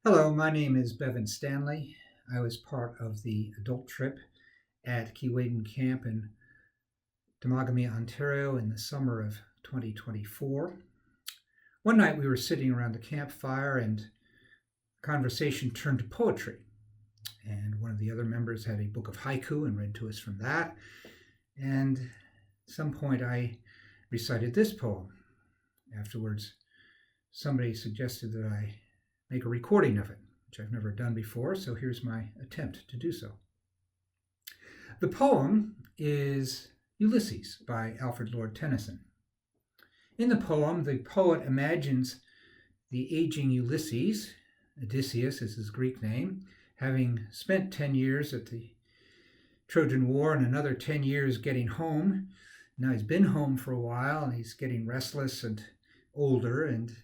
Hello, my name is Bevan Stanley. I was part of the adult trip at Keewaydin camp in Temagami, Ontario in the summer of 2024. One night we were sitting around the campfire and conversation turned to poetry. And one of the other members had a book of haiku and read to us from that. And at some point I recited this poem. Afterwards, somebody suggested that I make a recording of it, which I've never done before, so here's my attempt to do so. The poem is Ulysses by Alfred Lord Tennyson. In the poem, the poet imagines the aging Ulysses, Odysseus is his Greek name, having spent 10 years at the Trojan War and another 10 years getting home. Now he's been home for a while and he's getting restless and older, and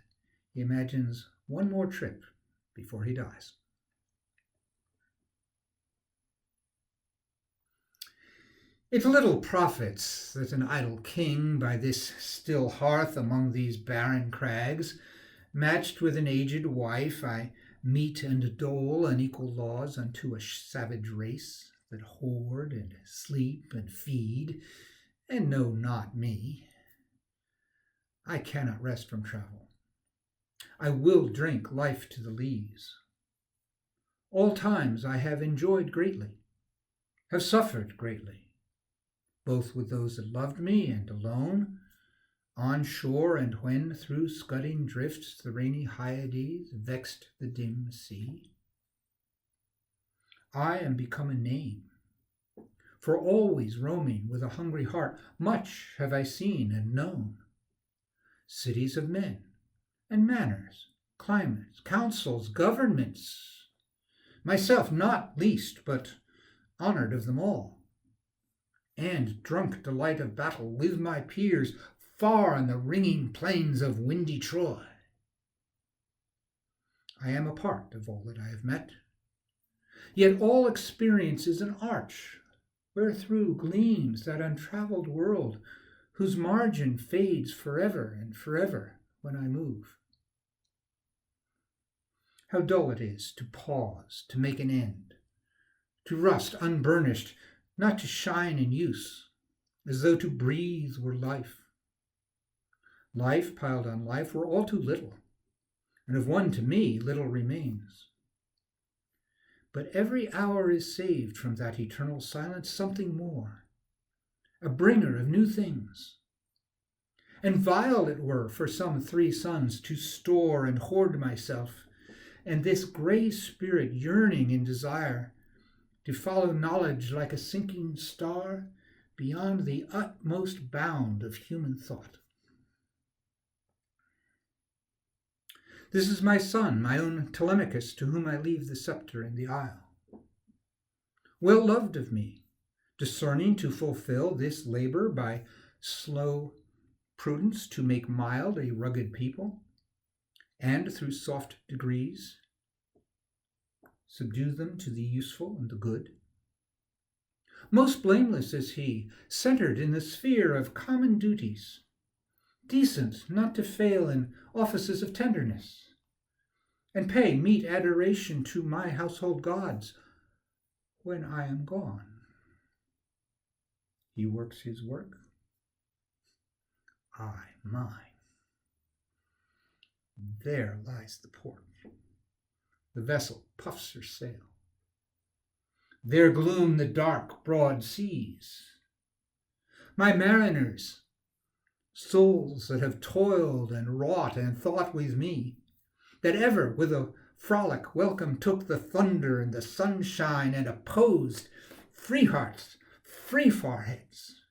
he imagines one more trip before he dies. It little profits that an idle king by this still hearth among these barren crags, matched with an aged wife, I mete and dole unequal laws unto a savage race that hoard and sleep and feed, and know not me. I cannot rest from travel. I will drink life to the lees. All times I have enjoyed greatly, have suffered greatly, both with those that loved me and alone, on shore and when through scudding drifts the rainy Hyades vexed the dim sea. I am become a name, for always roaming with a hungry heart, much have I seen and known, cities of men, and manners, climates, councils, governments, myself not least, but honored of them all, and drunk delight of battle with my peers far on the ringing plains of windy Troy. I am a part of all that I have met, yet all experience is an arch, wherethrough gleams that untraveled world, whose margin fades forever and forever when I move. How dull it is to pause, to make an end, to rust unburnished, not to shine in use, as though to breathe were life. Life piled on life were all too little, and of one to me little remains. But every hour is saved from that eternal silence something more, a bringer of new things. And vile it were for some 3 suns to store and hoard myself, and this grey spirit yearning in desire to follow knowledge like a sinking star beyond the utmost bound of human thought. This is my son, my own Telemachus, to whom I leave the sceptre in the isle. Well loved of me, discerning to fulfill this labor by slow prudence to make mild a rugged people, and through soft degrees subdue them to the useful and the good. Most blameless is he, centered in the sphere of common duties, decent not to fail in offices of tenderness, and pay meet adoration to my household gods when I am gone. He works his work, I mine. There lies the port. The vessel puffs her sail. There gloom the dark, broad seas. My mariners, souls that have toiled and wrought and thought with me, that ever with a frolic welcome took the thunder and the sunshine and opposed free hearts, free foreheads.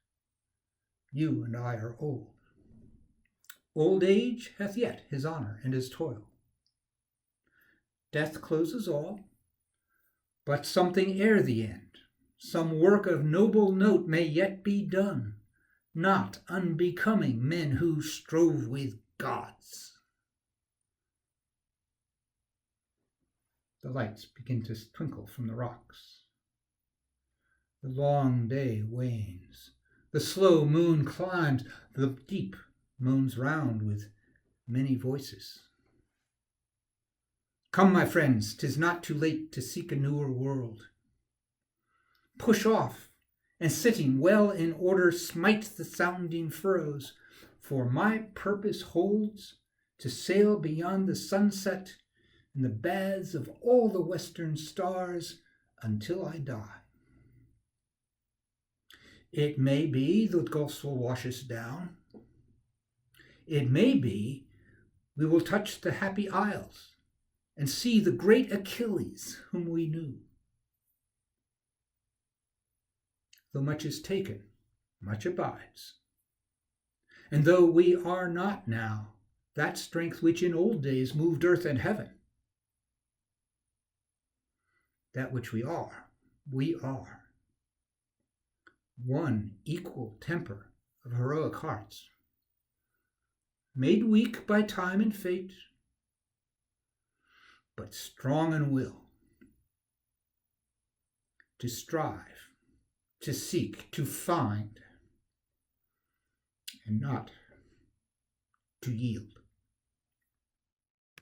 You and I are old. Old age hath yet his honor and his toil. Death closes all, but something ere the end, some work of noble note may yet be done, not unbecoming men who strove with gods. The lights begin to twinkle from the rocks. The long day wanes. The slow moon climbs. The deep moans round with many voices. Come, my friends, 'tis not too late to seek a newer world. Push off, and sitting well in order, smite the sounding furrows, for my purpose holds to sail beyond the sunset and the baths of all the western stars until I die. It may be the gulfs will wash us down. It may be we will touch the happy isles and see the great Achilles whom we knew. Though much is taken, much abides. And though we are not now that strength which in old days moved earth and heaven, that which we are one equal temper of heroic hearts, made weak by time and fate, but strong in will, to strive, to seek, to find, and not to yield.